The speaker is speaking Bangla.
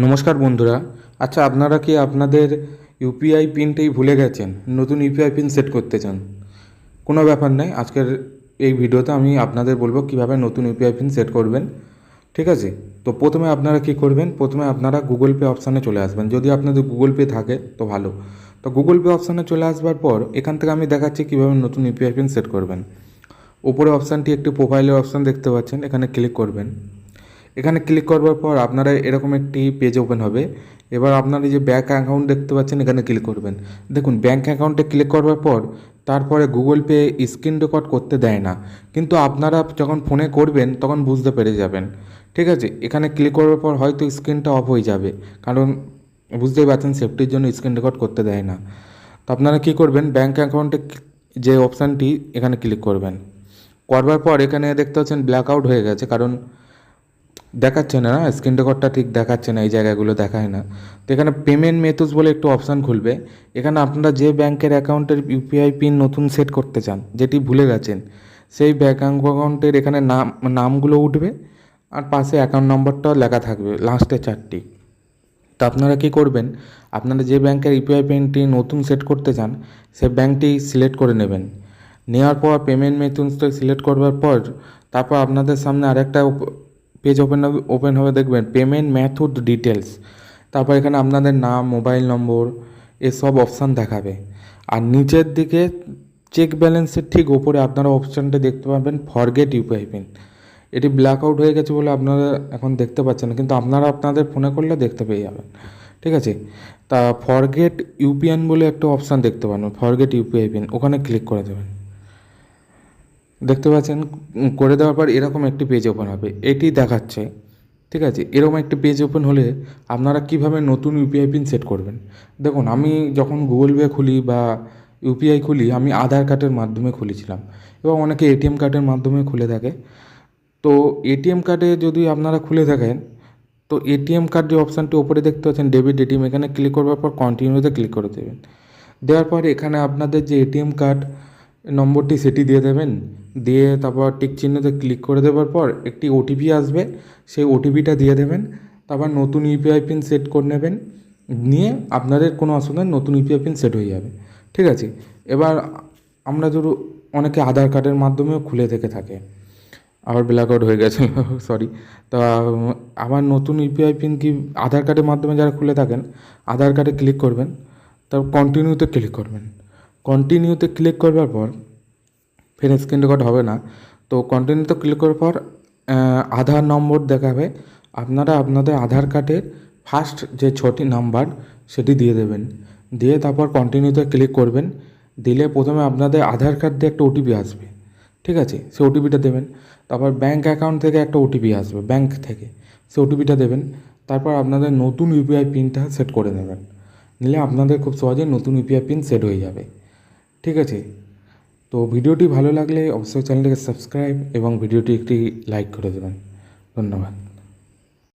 নমস্কার বন্ধুরা। আচ্ছা, আপনারা কি আপনাদের ইউপিআই পিনটাই ভুলে গেছেন, নতুন ইউপিআই পিন সেট করতে চান? কোনো ব্যাপার নেই, আজকের এই ভিডিওতে আমি আপনাদের বলবো কীভাবে নতুন ইউপিআই পিন সেট করবেন। ঠিক আছে? তো প্রথমে আপনারা কি করবেন, প্রথমে আপনারা গুগল পে অপশানে চলে আসবেন। যদি আপনাদের গুগল পে থাকে তো ভালো। তো গুগল পে অপশানে চলে আসবার পর এখান থেকে আমি দেখাচ্ছি কীভাবে নতুন ইউপিআই পিন সেট করবেন। উপরে অপশানটি একটি প্রোফাইলের অপশান দেখতে পাচ্ছেন, এখানে ক্লিক করবেন। এখানে ক্লিক করবার পর আপনারা এরকম একটি পেজ ওপেন হবে। এবার আপনারা যে ব্যাঙ্ক অ্যাকাউন্ট দেখতে পাচ্ছেন এখানে ক্লিক করবেন। দেখুন, ব্যাঙ্ক অ্যাকাউন্টে ক্লিক করবার পর তারপরে গুগল পে স্ক্রিন রেকর্ড করতে দেয় না, কিন্তু আপনারা যখন ফোনে করবেন তখন বুঝতে পেরে যাবেন। ঠিক আছে? এখানে ক্লিক করবার পর হয়তো স্ক্রিনটা অফ হয়ে যাবে, কারণ বুঝতেই পারছেন সেফটির জন্য স্ক্রিন রেকর্ড করতে দেয় না। তো আপনারা কী করবেন, ব্যাঙ্ক অ্যাকাউন্টে যে অপশানটি এখানে ক্লিক করবেন। করবার পর এখানে দেখতে পাচ্ছেন ব্ল্যাক আউট হয়ে গেছে, কারণ দেখাচ্ছে না, স্ক্রিন রেকর্ডটা ঠিক দেখাচ্ছে না, এই জায়গাগুলো দেখায় না। তো এখানে পেমেন্ট মেথডস বলে একটু অপশান খুলবে। এখানে আপনারা যে ব্যাংকের অ্যাকাউন্টের ইউপিআই পিন নতুন সেট করতে চান, যেটি ভুলে গেছেন, সেই ব্যাঙ্ক অ্যাকাউন্টের এখানে নামগুলো উঠবে, আর পাশে অ্যাকাউন্ট নম্বরটাও লেখা থাকবে, লাস্টে 4টি। তো আপনারা কী করবেন, আপনারা যে ব্যাংকের ইউপিআই পিনটি নতুন সেট করতে চান সেই ব্যাংকটি সিলেক্ট করে নেবেন। নেওয়ার পর পেমেন্ট মেথডসটা সিলেক্ট করবার পর তারপর আপনাদের সামনে আরেকটা পেজ ওপেন হবে, দেখবেন পেমেন্ট মেথড ডিটেলস। তারপর এখানে আপনাদের নাম, মোবাইল নম্বর এসব অপশান দেখাবে। আর নিচের দিকে চেক ব্যালেন্সের ঠিক ওপরে আপনারা অপশানটা দেখতে পাবেন ফরগেট ইউপিআই পিন। এটি ব্ল্যাক আউট হয়ে গেছে বলে আপনারা এখন দেখতে পাচ্ছেন না, কিন্তু আপনারা আপনাদের ফোনে করলে দেখতে পেয়ে যাবেন। ঠিক আছে? তা ফরগেট ইউপিআই বলে একটা অপশান দেখতে পাবেন, ফরগেট ইউপিআই পিন, ওখানে ক্লিক করে দেবেন। দেখতে পাচ্ছেন, করে দেওয়ার পর এরকম একটি পেজ ওপেন হবে, এটি দেখাচ্ছে। ঠিক আছে? এরকম একটি পেজ ওপেন হলে আপনারা কীভাবে নতুন ইউপিআই পিন সেট করবেন। দেখুন, আমি যখন গুগল পে খুলি বা ইউপিআই খুলি, আমি আধার কার্ডের মাধ্যমে খুলেছিলাম, এবং অনেকে এটিএম কার্ডের মাধ্যমে খুলে থাকে। তো এটিএম কার্ডে যদি আপনারা খুলে থাকেন, তো এটিএম কার্ড যে অপশানটি ওপরে দেখতে পাচ্ছেন ডেবিট এটিএম, এখানে ক্লিক করবার পর কন্টিনিউতে ক্লিক করে দেবেন। দেওয়ার পর এখানে আপনাদের যে এটিএম কার্ড নম্বরটি সেটি দিয়ে দেবেন। দিয়ে তারপর টিক চিহ্নতে ক্লিক করে দেওয়ার পর একটি ওটিপি আসবে, সেই ওটিপিটা দিয়ে দেবেন। তারপর নতুন ইউপিআই পিন সেট করে নেবেন, নিয়ে আপনাদের কোনো অসুবিধা নেই, নতুন ইউপিআই পিন সেট হয়ে যাবে। ঠিক আছে? এবার আমরা যদি অনেকে আধার কার্ডের মাধ্যমেও খুলে থেকে থাকে, আবার ব্ল্যাক আউট হয়ে গেছে সরি। তা আবার নতুন ইউপিআই পিন কি আধার কার্ডের মাধ্যমে যারা খুলে থাকেন, আধার কার্ডে ক্লিক করবেন, তারপর কন্টিনিউতে ক্লিক করবেন। কন্টিনিউতে ক্লিক করবার পর ফের স্ক্রিন রেকর্ড হবে না। তো কন্টিনিউতে ক্লিক করার পর আধার নম্বর দেখাবে। আপনারা আপনাদের আধার কার্ডের ফার্স্ট যে 6টি নাম্বার সেটি দিয়ে দেবেন। দিয়ে তারপর কন্টিনিউতে ক্লিক করবেন। দিলে প্রথমে আপনাদের আধার কার্ড দিয়ে একটা ওটিপি আসবে। ঠিক আছে? সেই ওটিপিটা দেবেন। তারপর ব্যাঙ্ক অ্যাকাউন্ট থেকে একটা ওটিপি আসবে, ব্যাঙ্ক থেকে, সেই ওটিপিটা দেবেন। তারপর আপনাদের নতুন ইউপিআই পিনটা সেট করে নেবেন। নিলে আপনাদের খুব সহজেই নতুন ইউপিআই পিন সেট হয়ে যাবে। ঠিক আছে? তো ভিডিওটি ভালো লাগলে অবশ্যই চ্যানেলটিকে সাবস্ক্রাইব এবং ভিডিওটি একটি লাইক করে দেবেন। ধন্যবাদ।